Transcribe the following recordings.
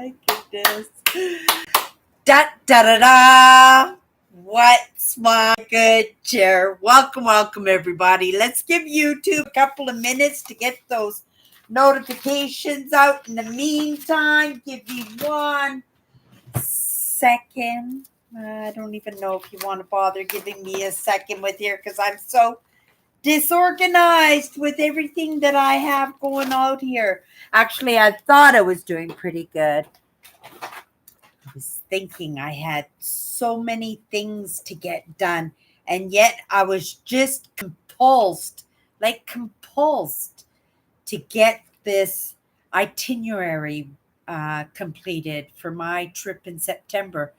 my goodness. Da da da da. What's my good chair? Welcome, everybody. Let's give YouTube a couple of minutes to get those notifications out. In the meantime, give you 1 second. I don't even know if you want to bother giving me a second with here because I'm so disorganized with everything that I have going out here. Actually, I thought I was doing pretty good. I was thinking I had so many things to get done, and yet I was just compulsed to get this itinerary completed for my trip in September.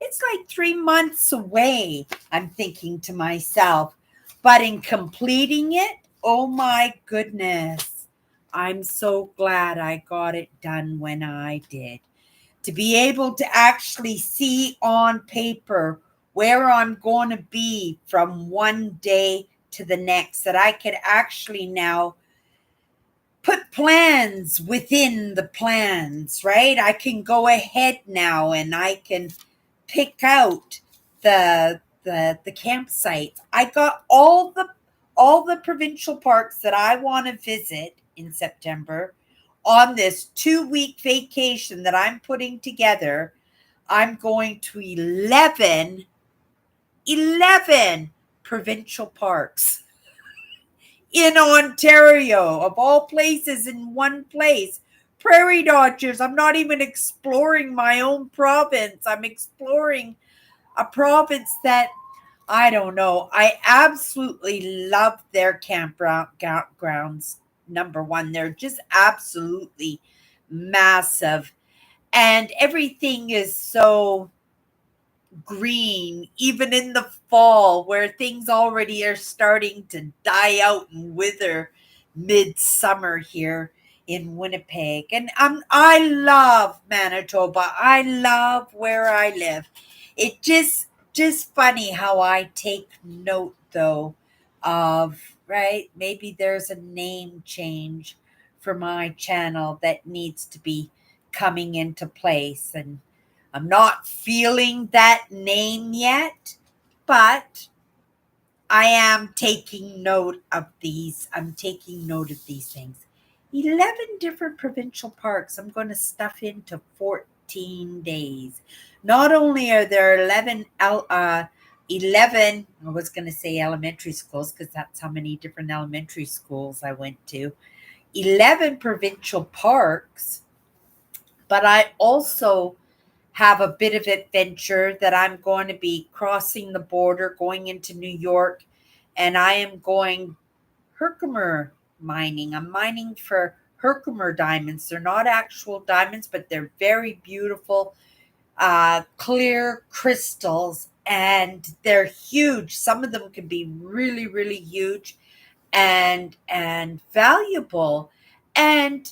It's like 3 months away, I'm thinking to myself. But in completing it, oh my goodness, I'm so glad I got it done when I did. To be able to actually see on paper where I'm going to be from one day to the next, that I could actually now put plans within the plans, right? I can go ahead now and I can pick out the campsites. I got all the provincial parks that I want to visit in September on this 2-week vacation that I'm putting together. I'm going to 11 provincial parks in Ontario, of all places, in one place. PrairieDodgers. I'm not even exploring my own province. I'm exploring a province that, I don't know. I absolutely love their campgrounds. Number one, they're just absolutely massive. And everything is so green, even in the fall, where things already are starting to die out and wither midsummer here in Winnipeg. And I love Manitoba. I love where I live. It just funny how I take note, though, of, right, maybe there's a name change for my channel that needs to be coming into place, and I'm not feeling that name yet, but I am taking note of these. I'm taking note of these things. 11 different provincial parks I'm going to stuff into 14 days. Not only are there 11, I was going to say elementary schools because that's how many different elementary schools I went to. 11 provincial parks, but I also have a bit of adventure that I'm going to be crossing the border, going into New York, and I am going Herkimer mining. I'm mining for Herkimer diamonds. They're not actual diamonds, but they're very beautiful, clear crystals, and they're huge. Some of them can be really, really huge and valuable. And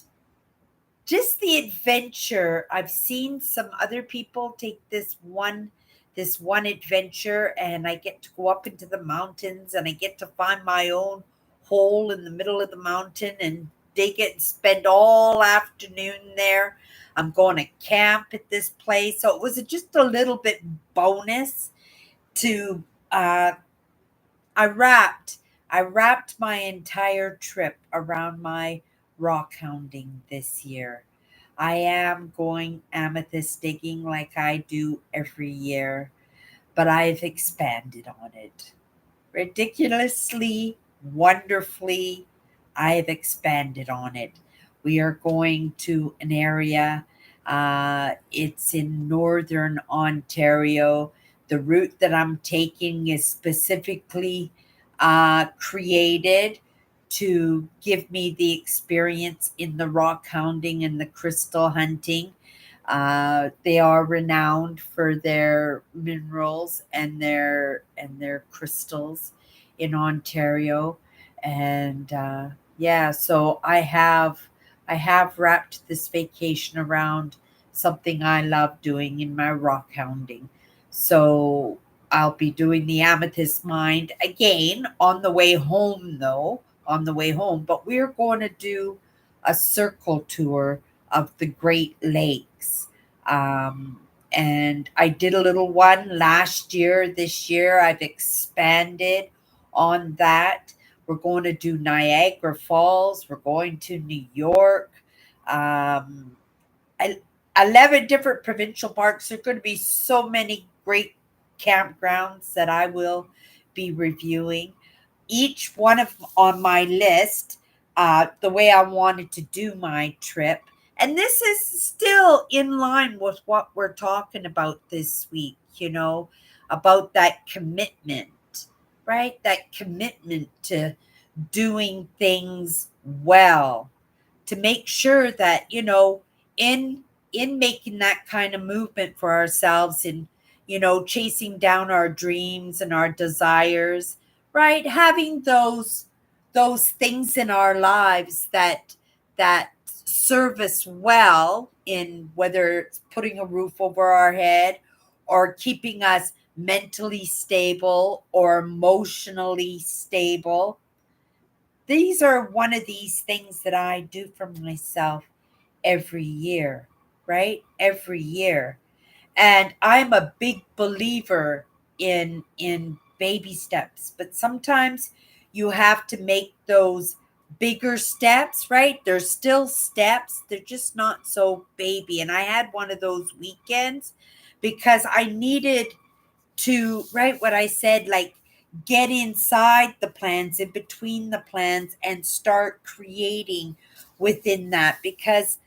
just the adventure. I've seen some other people take this one adventure, and I get to go up into the mountains, and I get to find my own hole in the middle of the mountain and dig it and spend all afternoon there. I'm going to camp at this place. So it was just a little bit bonus to I wrapped my entire trip around my rock hounding this year. I am going amethyst digging like I do every year, but I've expanded on it. Ridiculously, wonderfully, I've expanded on it. We are going to an area, it's in northern Ontario. The route that I'm taking is specifically created to give me the experience in the rock hounding and the crystal hunting. They are renowned for their minerals and their crystals in Ontario, and yeah. So I have wrapped this vacation around something I love doing in my rock hounding. So I'll be doing the amethyst mine again on the way home, though. On the way home, but we're going to do a circle tour of the Great Lakes. Um, and I did a little one last year. This year, I've expanded on that. We're going to do Niagara Falls. We're going to New York. Um, I- 11 different provincial parks. There are going to be so many great campgrounds that I will be reviewing. Each one of on my list, the way I wanted to do my trip. And this is still in line with what we're talking about this week, about that commitment, right? That commitment to doing things well, to make sure that in making that kind of movement for ourselves, in chasing down our dreams and our desires, right, having those things in our lives that serve us well, in whether it's putting a roof over our head or keeping us mentally stable or emotionally stable. These are one of these things that I do for myself every year, right? Every year. And I'm a big believer in baby steps, but sometimes you have to make those bigger steps, right? They're still steps, they're just not so baby. And I had one of those weekends because I needed to, right, what I said, like, get inside the plans, in between the plans, and start creating within that. Because,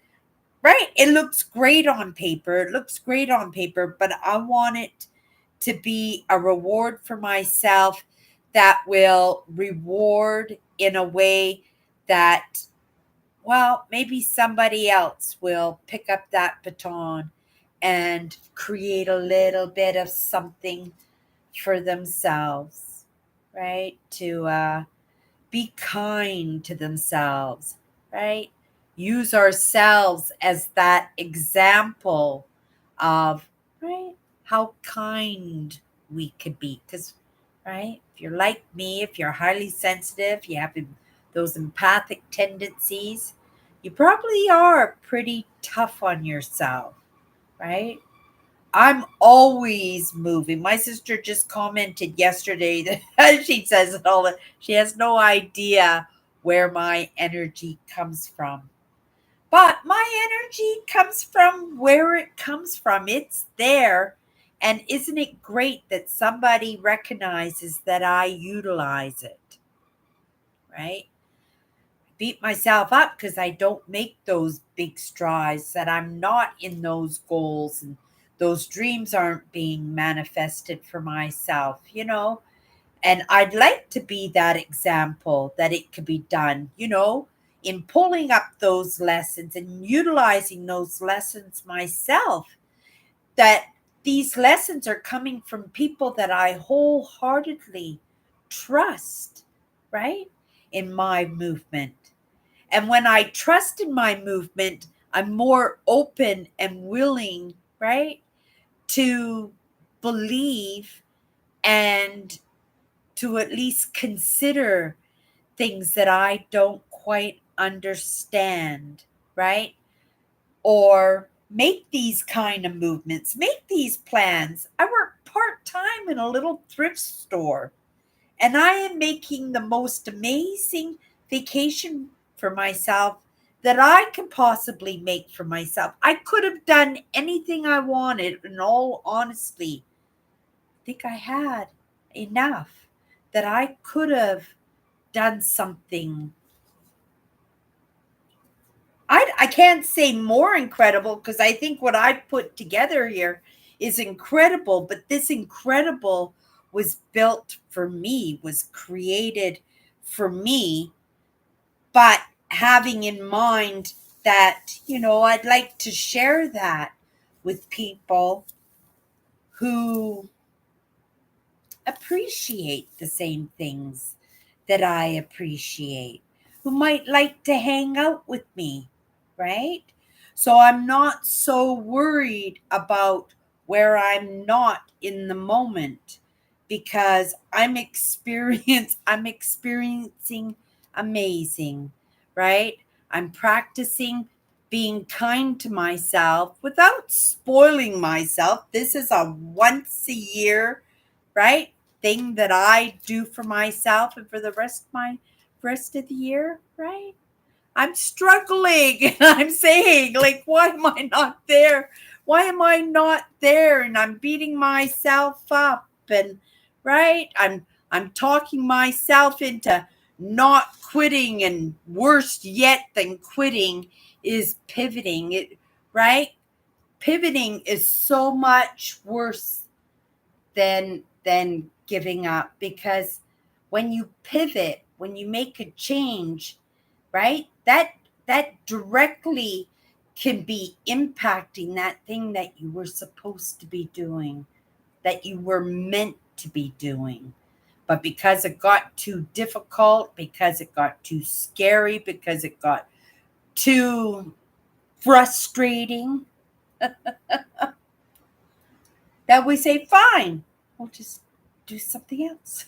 right, it looks great on paper. It looks great on paper, but I want it to be a reward for myself, that will reward in a way that, well, maybe somebody else will pick up that baton and create a little bit of something for themselves, right? To be kind to themselves, right? Use ourselves as that example of, right, how kind we could be. Because, right, if you're like me, if you're highly sensitive, you have those empathic tendencies, you probably are pretty tough on yourself, right? I'm always moving. My sister just commented yesterday that she says it all that she has no idea where my energy comes from. But my energy comes from where it comes from. It's there. And isn't it great that somebody recognizes that I utilize it, right? Beat myself up because I don't make those big strides, that I'm not in those goals, and those dreams aren't being manifested for myself. And I'd like to be that example that it could be done, in pulling up those lessons and utilizing those lessons myself, that these lessons are coming from people that I wholeheartedly trust, right? In my movement. And when I trust in my movement, I'm more open and willing, right, to believe and to at least consider things that I don't quite understand, right? Or make these kind of movements, make these plans. I work part time in a little thrift store, and I am making the most amazing vacation for myself that I can possibly make for myself. I could have done anything I wanted, in all honesty. I think I had enough that I could have done something. I can't say more incredible, because I think what I put together here is incredible, but this incredible was built for me, was created for me, but having in mind that, I'd like to share that with people who appreciate the same things that I appreciate, who might like to hang out with me, right? So I'm not so worried about where I'm not in the moment, because I'm experiencing amazing, right? I'm practicing being kind to myself without spoiling myself. This is a once a year, right, thing that I do for myself and for the rest of the year, right? I'm struggling and I'm saying, like, why am I not there? Why am I not there? And I'm beating myself up, and right? I'm talking myself into not quitting, and worse yet than quitting is pivoting. It right? Pivoting is so much worse than giving up, because when you pivot, when you make a change, right, that directly can be impacting that thing that you were supposed to be doing, that you were meant to be doing. But because it got too difficult, because it got too scary, because it got too frustrating, that we say, fine, we'll just do something else.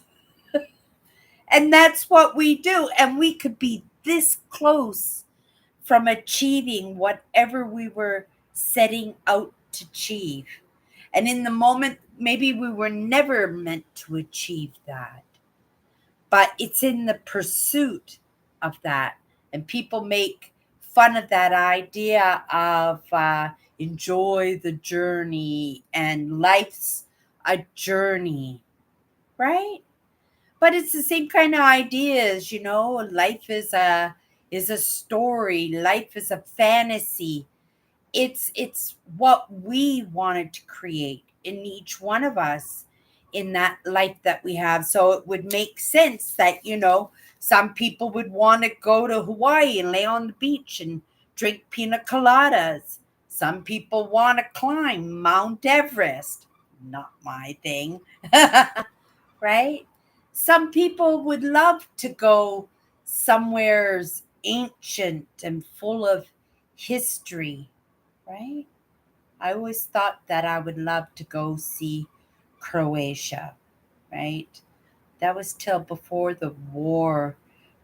And that's what we do. And we could be this close from achieving whatever we were setting out to achieve. And in the moment, maybe we were never meant to achieve that, but it's in the pursuit of that. And people make fun of that idea of enjoy the journey, and life's a journey, right? But it's the same kind of ideas, life is a story, life is a fantasy. It's what we wanted to create in each one of us in that life that we have. So it would make sense that, some people would want to go to Hawaii and lay on the beach and drink pina coladas. Some people want to climb Mount Everest. Not my thing. Right? Some people would love to go somewheres ancient and full of history, right? I always thought that I would love to go see Croatia, right? That was till before the war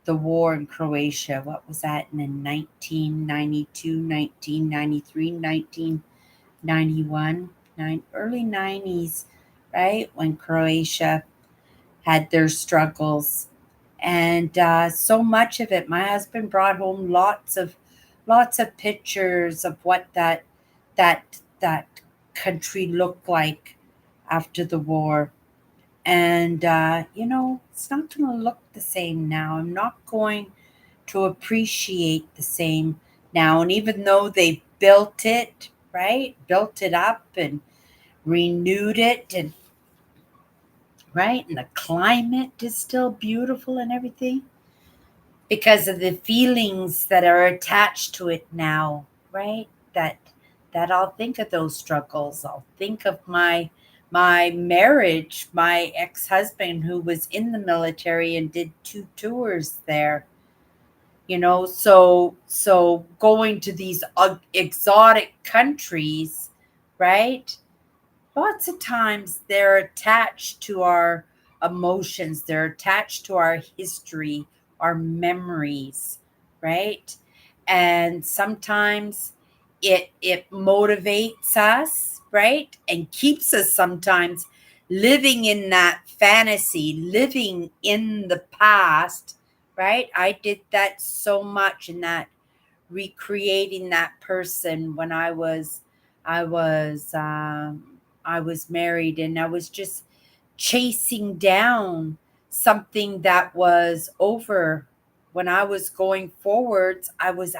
in Croatia. What was that in 1992, 1993, 1991, early 90s, right? When Croatia had their struggles, and so much of it, my husband brought home lots of pictures of what that country looked like after the war. And it's not going to look the same now. I'm not going to appreciate the same now. And even though they built it, right, built it up and renewed it, and right, and the climate is still beautiful and everything, because of the feelings that are attached to it now, right? That I'll think of those struggles. I'll think of my marriage, my ex-husband who was in the military and did 2 tours there. So going to these exotic countries, right? Lots of times they're attached to our emotions, they're attached to our history, our memories, right? And sometimes it motivates us, right? And keeps us sometimes living in that fantasy, living in the past, right? I did that so much in that, recreating that person when I was I was married, and I was just chasing down something that was over. When I was going forwards, I was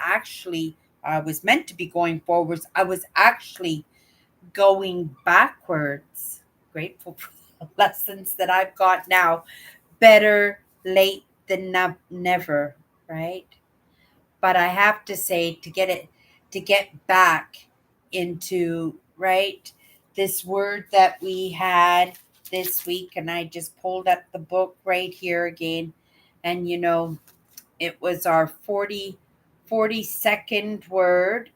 meant to be going forwards. I was actually going backwards. Grateful for the lessons that I've got now. Better late than never, right? But I have to say, to get back into, right, this word that we had this week, and I just pulled up the book right here again, and it was our 42nd word.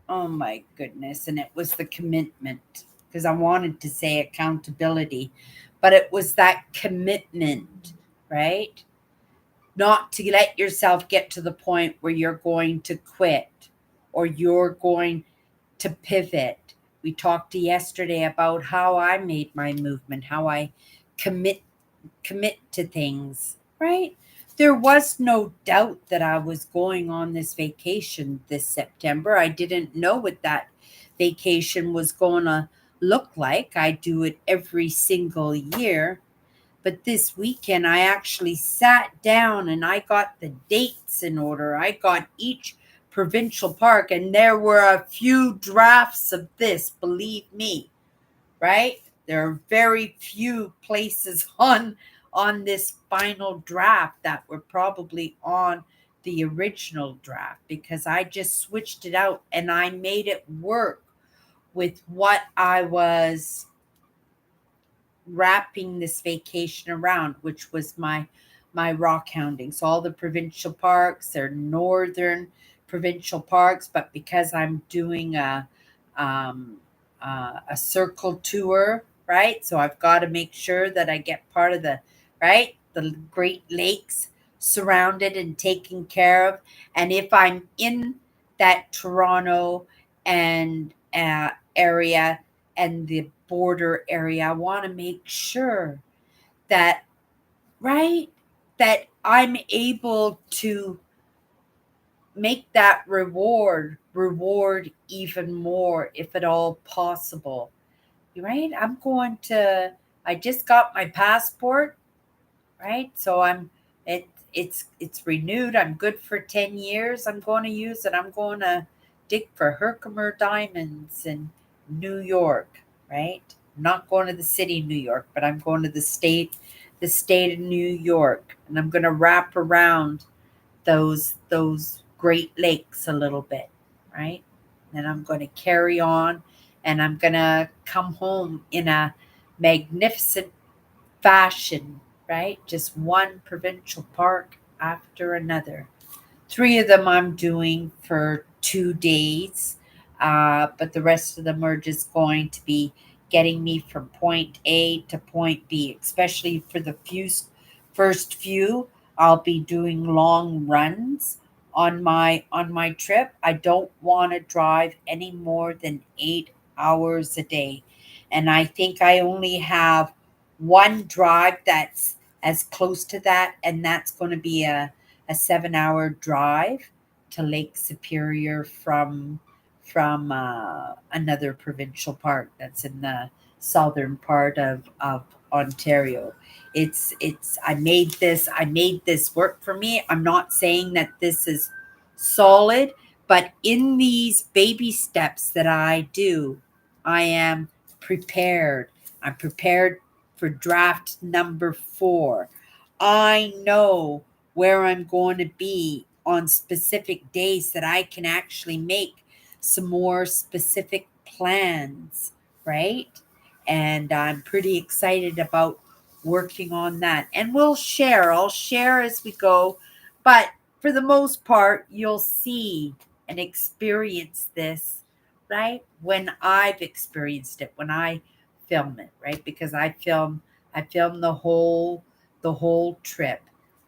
Oh my goodness. And it was the commitment, because I wanted to say accountability, but it was that commitment, right? not to let yourself get to the point where you're going to quit or you're going to pivot. We talked yesterday about how I made my movement, how I commit to things, right? There was no doubt that I was going on this vacation this September. I didn't know what that vacation was going to look like. I do it every single year. But this weekend, I actually sat down and I got the dates in order. I got each provincial park, and there were a few drafts of this, believe me, right? There are very few places on this final draft that were probably on the original draft because I just switched it out and I made it work with what I was wrapping this vacation around, which was my rock hounding. So all the provincial parks, they're northern provincial parks, but because I'm doing um, a circle tour, right? So I've got to make sure that I get part of the right the Great Lakes surrounded and taken care of. And if I'm in that Toronto and area and the border area, I want to make sure that right that I'm able to make that reward even more if at all possible, right? I just got my passport, right? So it's renewed. I'm good for 10 years. I'm going to use it. I'm going to dig for Herkimer diamonds in New York, right? I'm not going to the city of New York, but I'm going to the state of New York, and I'm going to wrap around those Great Lakes a little bit, right? And I'm going to carry on, and I'm going to come home in a magnificent fashion, right? Just one provincial park after another. Three of them I'm doing for 2 days, but the rest of them are just going to be getting me from point A to point B, especially for the first few. I'll be doing long runs on my trip. I don't want to drive any more than 8 hours a day. And I think I only have one drive that's as close to that, and that's going to be a 7 hour drive to Lake Superior from another provincial park that's in the southern part of Ontario. It's I made this work for me. I'm not saying that this is solid, but in these baby steps that I do, I am prepared. I'm prepared for draft number 4. I know where I'm going to be on specific days that I can actually make some more specific plans, right? And I'm pretty excited about working on that. And I'll share as we go. But for the most part, you'll see and experience this, right? When I've experienced it, when I film it, right? Because I film the whole trip.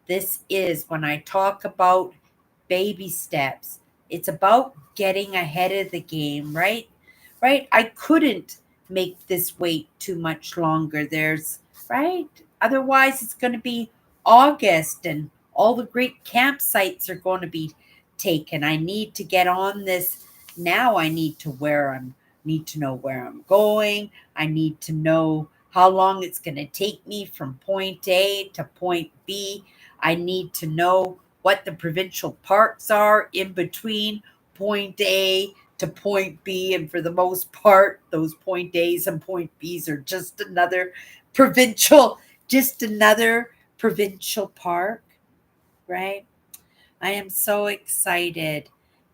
This is when I talk about baby steps. It's about getting ahead of the game, right? Right? I couldn't make this wait too much longer. There's right? Otherwise it's going to be August and all the great campsites are going to be taken. I need to get on this now. I need to know where I'm going. I need to know how long it's going to take me from point A to point B. I need to know what the provincial parks are in between point A to point B. And for the most part, those point A's and point B's are provincial, just another provincial park, right? I am so excited.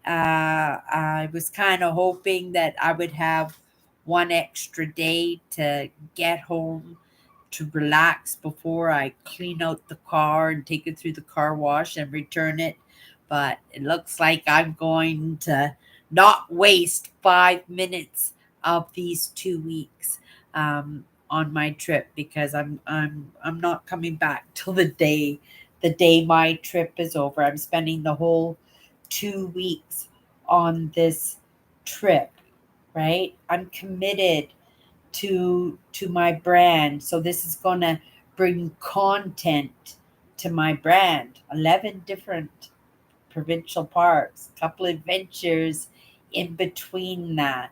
I was kind of hoping that I would have one extra day to get home to relax before I clean out the car and take it through the car wash and return it. But it looks like I'm going to not waste 5 minutes of these 2 weeks on my trip because I'm not coming back till the day the day my trip is over. I'm spending the whole 2 weeks on this trip, right? I'm committed to my brand. So this is going to bring content to my brand. 11 different provincial parks, a couple adventures in between that,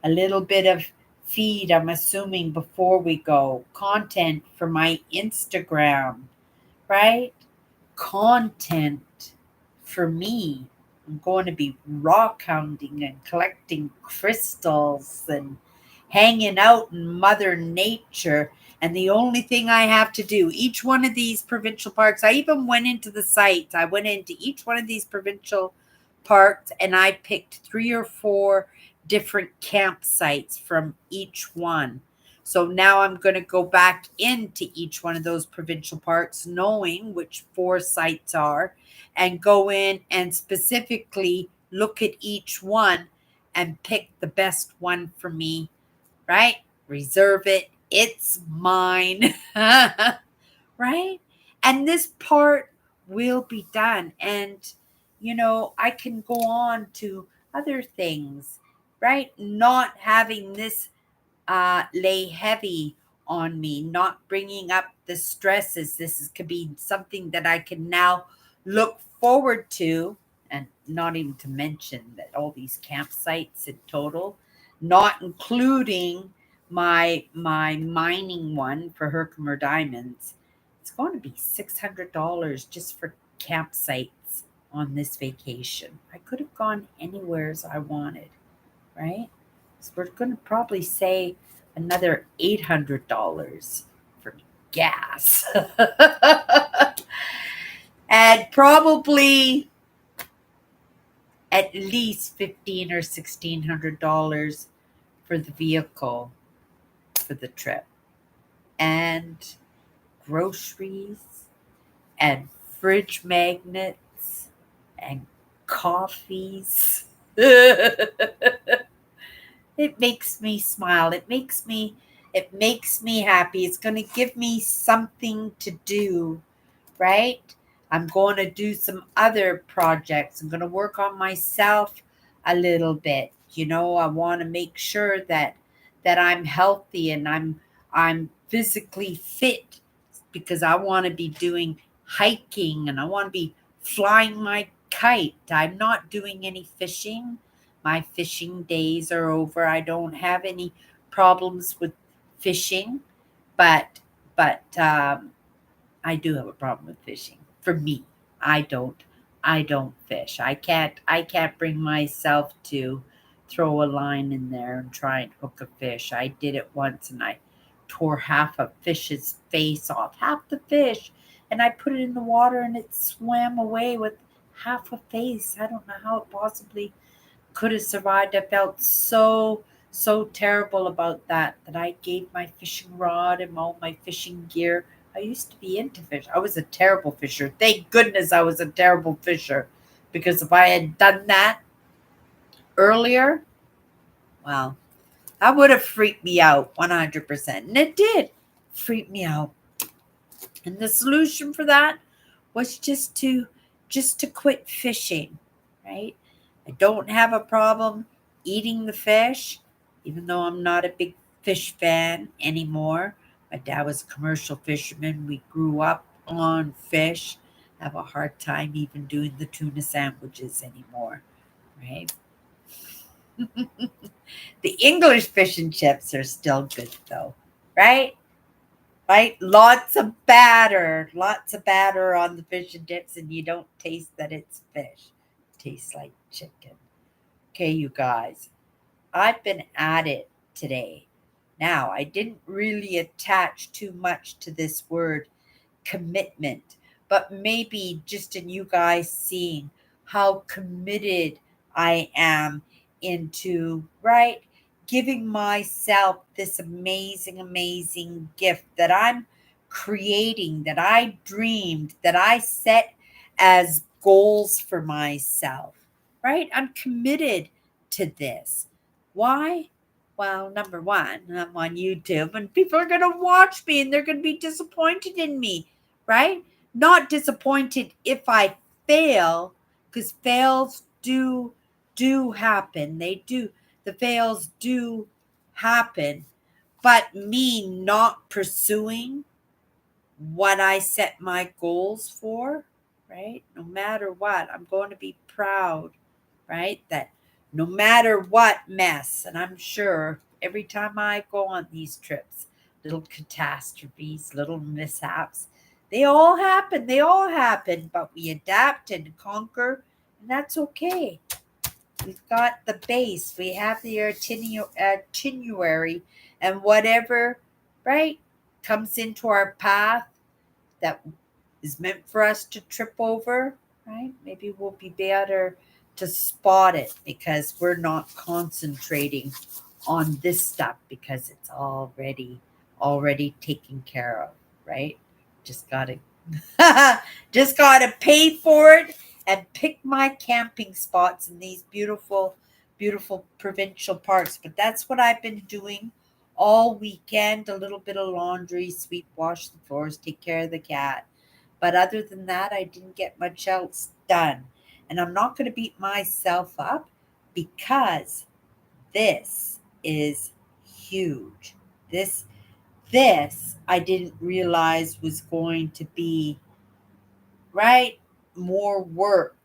a little bit of feed, I'm assuming, before we go, content for my Instagram, right? Content for me. I'm going to be rock hounding and collecting crystals and hanging out in Mother Nature. And the only thing I have to do, each one of these provincial parks, I even went into the sites. I went into each one of these provincial parks and I picked 3 or 4 different campsites from each one. So now I'm going to go back into each one of those provincial parks, knowing which 4 sites are, and go in and specifically look at each one and pick the best one for me, right? Reserve it. It's mine, right? And this part will be done. And, I can go on to other things, right? Not having this lay heavy on me, not bringing up the stresses. Could be something that I can now look forward to, and not even to mention that all these campsites in total, not including my mining one for Herkimer Diamonds. It's going to be $600 just for campsites on this vacation. I could have gone anywhere as I wanted, right? So we're going to probably say another $800 for gas. And probably at least $15 or $1,600 for the vehicle for the trip. And groceries and fridge magnets and coffees. It makes me smile. It makes me happy. It's going to give me something to do, right? I'm going to do some other projects. I'm going to work on myself a little bit. I want to make sure that I'm healthy and I'm physically fit, because I want to be doing hiking and I want to be flying my kite. I'm not doing any fishing. My fishing days are over. I don't have any problems with fishing, but I do have a problem with fishing. For me, I don't I don't fish. I can't bring myself to throw a line in there and try and hook a fish. I did it once and I tore half a fish's face off, half the fish, and I put it in the water and it swam away with half a face. I don't know how it possibly could have survived. I felt so terrible about that I gave my fishing rod and all my fishing gear. I used to be into fish. I was a terrible fisher. Thank goodness I was a terrible fisher, because if I had done that earlier, well, that would have freaked me out 100%. And it did freak me out. And the solution for that was just to quit fishing, right? I don't have a problem eating the fish, even though I'm not a big fish fan anymore. My dad was a commercial fisherman. We grew up on fish. I have a hard time even doing the tuna sandwiches anymore, right? The English fish and chips are still good though, right? Right? Lots of batter on the fish and chips, and you don't taste that it's fish. It tastes like chicken. Okay, you guys, I've been at it today. Now, I didn't really attach too much to this word commitment, but maybe just in you guys seeing how committed I am into, right? Giving myself this amazing gift that I'm creating, that I dreamed, that I set as goals for myself, right? I'm committed to this. Why? Well, number one, I'm on YouTube and people are going to watch me and they're going to be disappointed in me, right? not disappointed if I fail, because fails do happen. They do. The fails do happen. But me not pursuing what I set my goals for, right? No matter what, I'm going to be proud, right? That no matter what mess, and I'm sure every time I go on these trips, little catastrophes, little mishaps, they all happen. They all happen, but we adapt and conquer, and that's okay. We've got the base, we have the itinerary, and whatever, right, comes into our path that is meant for us to trip over, right? Maybe we'll be better to spot it because we're not concentrating on this stuff because it's already taken care of, right? Just gotta just gotta pay for it and pick my camping spots in these beautiful provincial parks. But that's what I've been doing all weekend. A little bit of laundry, sweep, wash the floors, take care of the cat. But other than that, I didn't get much else done. And I'm not going to beat myself up because this is huge. This I didn't realize was going to be, right, more work.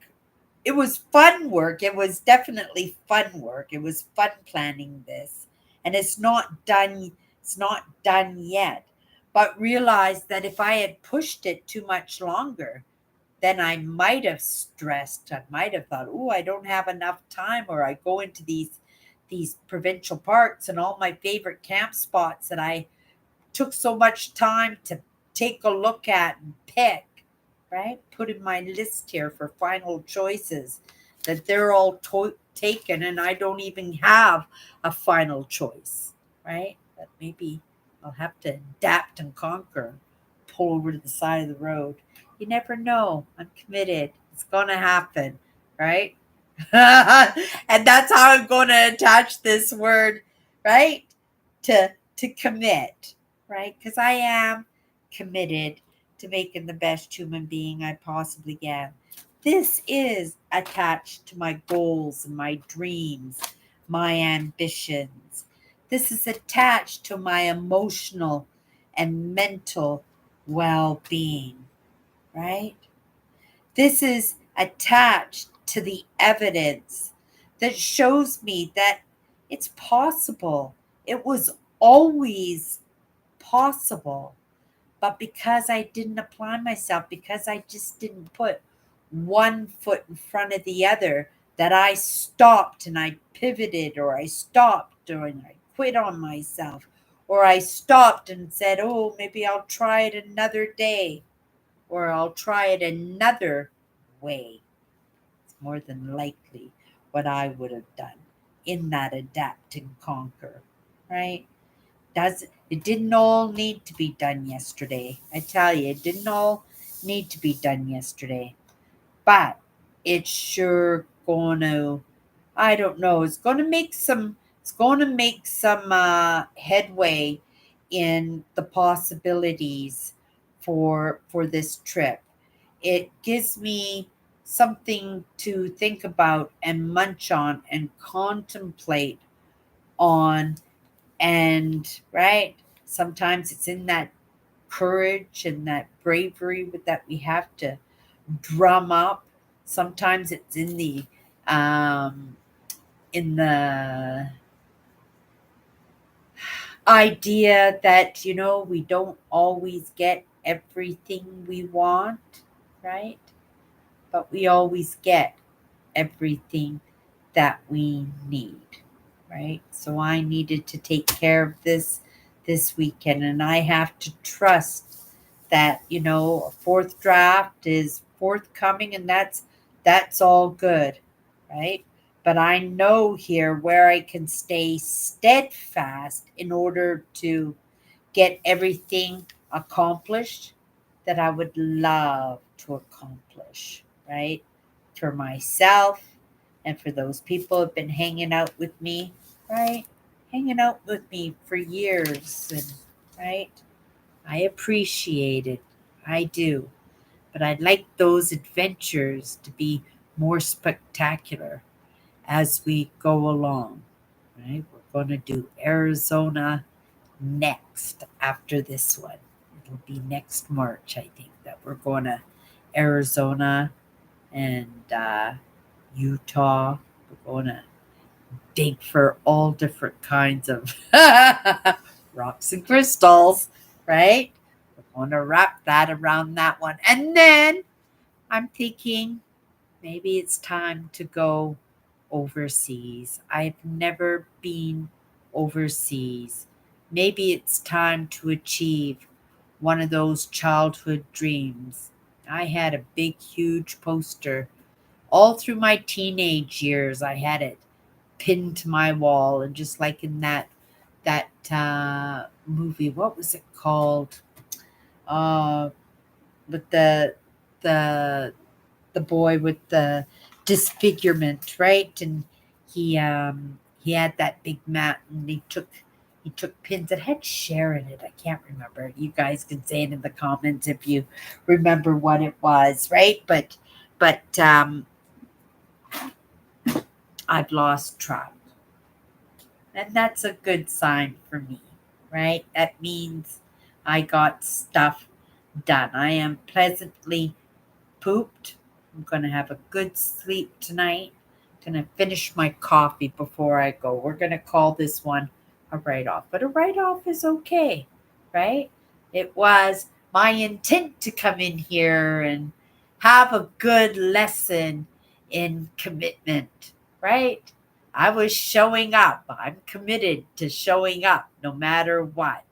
It was fun work. It was definitely fun work. It was fun planning this. And it's not done yet. But realized that if I had pushed it too much longer, then I might have stressed. I might have thought, "Oh, I don't have enough time," or I go into these provincial parks and all my favorite camp spots that I took so much time to take a look at and pick, right? Put in my list here for final choices, that they're all taken and I don't even have a final choice, right? But maybe I'll have to adapt and conquer, pull over to the side of the road. You never know. I'm committed. It's going to happen, right? And that's how I'm going to attach this word, right? To commit, right? Because I am committed to making the best human being I possibly can. This is attached to my goals and my dreams, my ambitions. This is attached to my emotional and mental well being, right? This is attached to the evidence that shows me that it's possible. It was always possible. But because I didn't apply myself, because I just didn't put one foot in front of the other, that I stopped and I pivoted, or I stopped or I quit on myself, or I stopped and said, oh, maybe I'll try it another day, or I'll try it another way. It's more than likely what I would have done in that adapt and conquer, right? It didn't all need to be done yesterday. I tell you, it didn't all need to be done yesterday. But it's sure gonna, I don't know, it's gonna make some headway in the possibilities for this trip. It gives me something to think about and munch on and contemplate on. And right, sometimes it's in that courage and that bravery that we have to drum up. Sometimes it's um in the idea that, we don't always get everything we want, right? But we always get everything that we need, right? So I needed to take care of this weekend, and I have to trust that, a fourth draft is forthcoming, and that's all good, right? But I know here where I can stay steadfast in order to get everything accomplished that I would love to accomplish, right? For myself and for those people who have been hanging out with me, right? Hanging out with me for years, and right? I appreciate it. I do. But I'd like those adventures to be more spectacular as we go along. Right? We're going to do Arizona next after this one. It'll be next March, I think, that we're going to Arizona and Utah. We're going to dig for all different kinds of rocks and crystals, right? We're going to wrap that around that one. And then I'm thinking maybe it's time to go overseas. I've never been overseas. Maybe it's time to achieve one of those childhood dreams. I had a big, huge poster all through my teenage years. I had it pinned to my wall, and just like in that movie, what was it called? Uh, with the the boy with the disfigurement, right? And he had that big mat, and he took pins that had Cher in it. I can't remember. You guys can say it in the comments if you remember what it was, right? But I've lost track. And that's a good sign for me, right? That means I got stuff done. I am pleasantly pooped. I'm going to have a good sleep tonight. I'm going to finish my coffee before I go. We're going to call this one a write off, but a write off is okay, right? It was my intent to come in here and have a good lesson in commitment, right? I was showing up. I'm committed to showing up no matter what.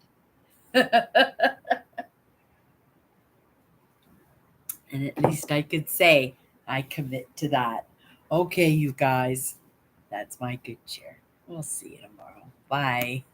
And at least I could say I commit to that. Okay, you guys, that's my good cheer. We'll see you tomorrow. Bye.